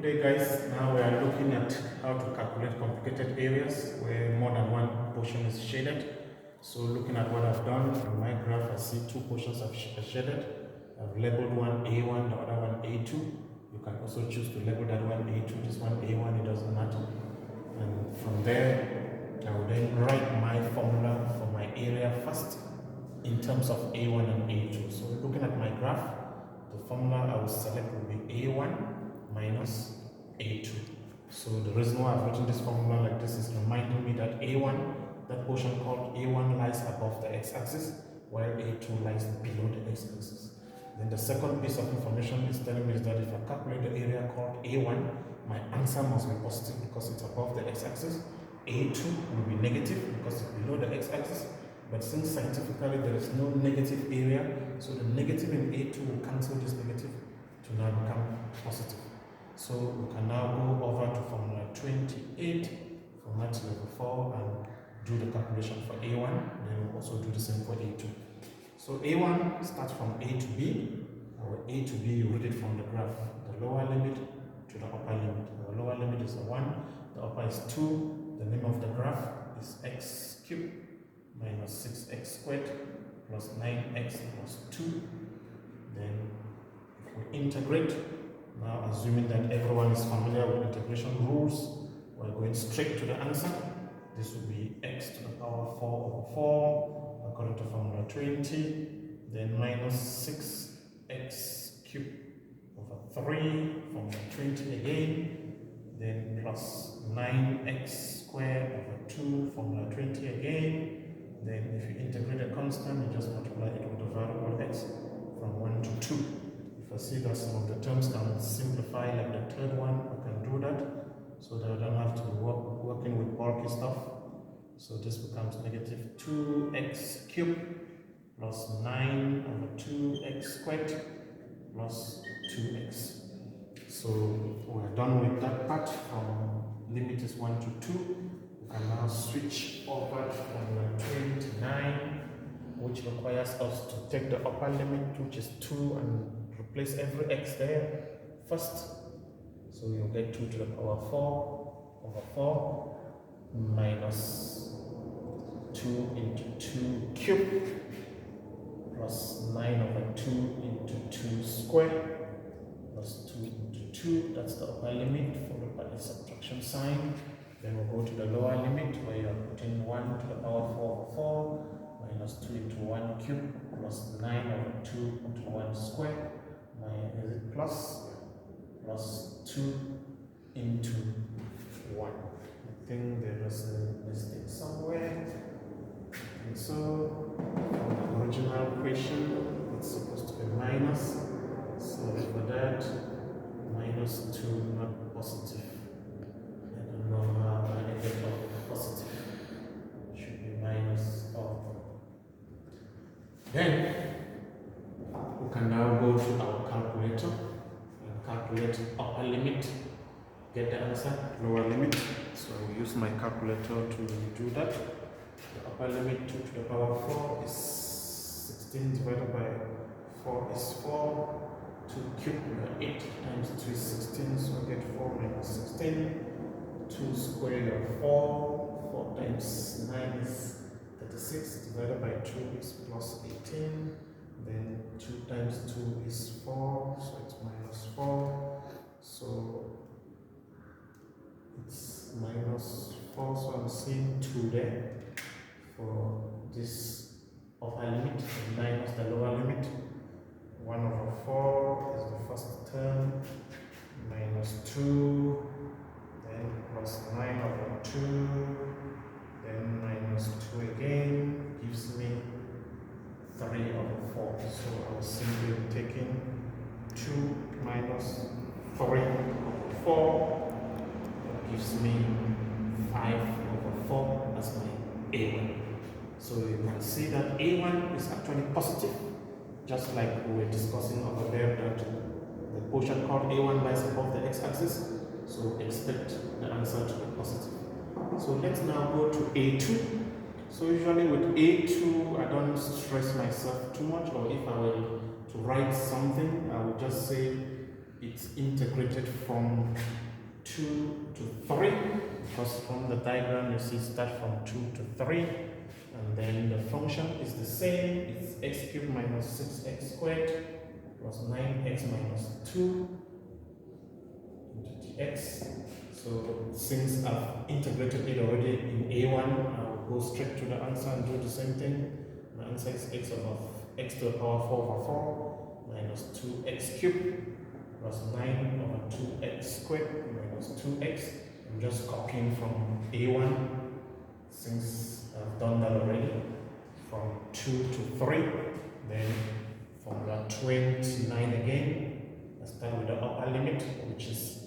Okay guys, now we are looking at how to calculate complicated areas where more than one portion is shaded. So looking at what I've done in my graph, I see two portions are shaded. I've labeled one A1, the other one A2. You can also choose to label that one A2, this one A1, it doesn't matter. And from there, I will then write my formula for my area first in terms of A1 and A2. So looking at my graph, the formula I will select will be A1 minus A2. So the reason why I've written this formula like this is reminding me that A1, that portion called A1 lies above the x-axis, while A2 lies below the x-axis. Then the second piece of information is telling me is that if I calculate the area called A1, my answer must be positive because it's above the x-axis. A2 will be negative because it's below the x-axis. But since scientifically there is no negative area, so the negative in A2 will cancel this negative to now become positive. So we can now go over to formula 28 for math level 4 and do the calculation for A1, then we'll also do the same for A2. So A1 starts from A to B, or A to B, you read it from the graph, the lower limit to the upper limit. The lower limit is a 1, the upper is 2, the name of the graph is x cubed minus 6x squared plus 9x plus 2. Then if we integrate, now assuming that everyone is familiar with integration rules, we're going straight to the answer. This will be x to the power 4 over 4 according to formula 20, then minus 6x cubed over 3, formula 20 again, then plus 9x squared over 2, formula 20 again. Then if you integrate a constant, you just multiply it with the variable x from 1 to 2. If I see that some of the terms can simplify, like the third one, I can do that so that I don't have to be working with bulky stuff. So this becomes negative 2x cubed plus 9 over 2x squared plus 2x. So we're done with that part. From limit is 1 to 2. We can now switch over to formula 29, which requires us to take the upper limit, which is 2, and replace every x there first. So you'll get 2 to the power 4 over 4 minus 2 into 2 cubed plus 9 over 2 into 2 squared plus 2 into 2. That's the upper limit, followed by the subtraction sign. Then we'll go to the lower limit where you are putting 1 to the power 4 over 4 minus 2 into 1 cubed plus 9 over 2 into 1 squared. Is it plus 2 into 1. I think there is a mistake somewhere. And so from the original equation, it's supposed to be minus. So for that, minus 2, not positive. I don't know how I ended up positive. It should be minus 4. Then we can now go to our calculator and calculate upper limit, get the answer, lower limit. So I will use my calculator to do that. The upper limit, 2 to the power 4 is 16 divided by 4 is 4. 2 cubed, 8 times 2 is 16, so I get 4 minus 16. 2 squared 4, 4 times 9 is 36, divided by 2 is plus 18. Then 2 times 2 is 4, so it's minus 4. So it's minus 4, so I'm seeing 2 there for this upper limit, and minus the lower limit. 1 over 4 is the first term, minus 2, then plus 9 over 2, then minus 2 again, gives me 3 over 4. So I was simply taking 2 minus 3 over 4. That gives me 5 over 4 as my A1. So you can see that A1 is actually positive, just like we were discussing over there that the portion called A1 lies above the x-axis. So expect the answer to be positive. So let's now go to A2. So usually with A2, I don't stress myself too much, or if I were to write something, I would just say it's integrated from 2 to 3, because from the diagram you see start from 2 to 3, and then the function is the same. It's x cubed minus 6x squared plus 9x minus 2 into dx. So since I've integrated it already in A1, I'll go straight to the answer and do the same thing. My answer is x to the power 4 over 4 minus 2x cubed plus 9 over 2x squared minus 2x. I'm just copying from A1 since I've done that already. From 2 to 3, then formula 29 again. Let's start with the upper limit, which is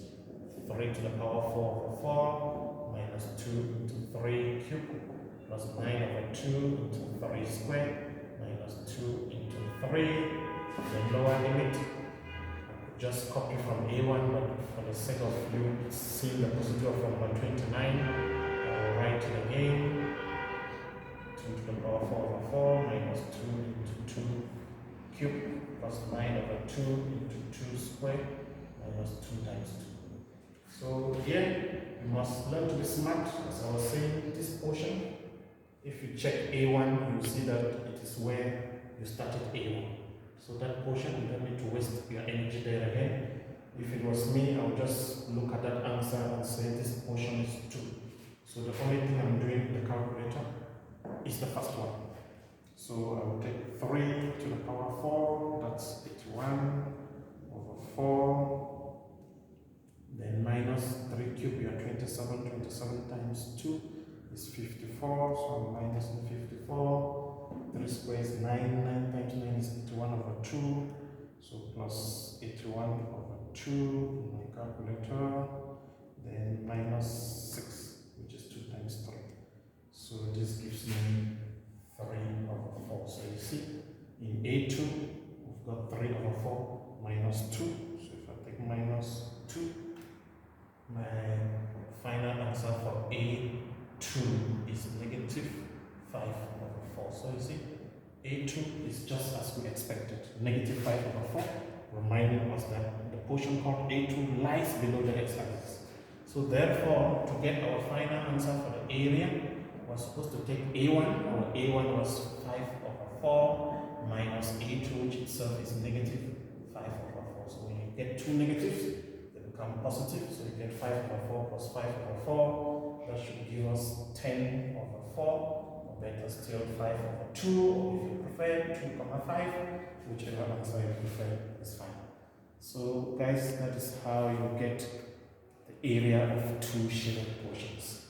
3 to the power 4 over 4 minus 2 into 3 cubed plus 9 over 2 into 3 squared minus 2 into 3. The lower limit, just copy from A1, but for the sake of you seeing the procedure of formula 29, I will write it again. 2 to the power 4 over 4 minus 2 into 2 cubed plus 9 over 2 into 2 squared minus 2 times 2. So here, you must learn to be smart. As I was saying, this portion, if you check A1, you see that it is where you started A1. So that portion, you don't need to waste your energy there again. If it was me, I would just look at that answer and say this portion is 2. So the only thing I'm doing in the calculator is the first one. So I will take 3 to the power 4, that's 81 over 4. Then minus 3 cubed, you are 27. 27 times 2 is 54, so I'm minus 54. 3 squares 9, 9 times 9 is 81 over 2, so plus 81 over 2 in my calculator, then minus 6, which is 2 times 3. So this gives me 3 over 4. So you see, in A2, we've got 3 over 4 minus 2. So if I take minus 2, my final answer for A2 is negative 5 over 4. So you see, A2 is just as we expected, negative 5 over 4, reminding us that the portion called A2 lies below the x-axis. So therefore, to get our final answer for the area, we're supposed to take A1. Our A1 was 5 over 4 minus A2, which itself is negative 5 over 4. So when you get two negatives, they become positive. So you get 5 over 4 plus 5 over 4. That should give us 10 over 4. Or better still, 5 over 2. Or if you prefer, 2 comma 5. Whichever answer you prefer is fine. So guys, that is how you get the area of two shaded portions.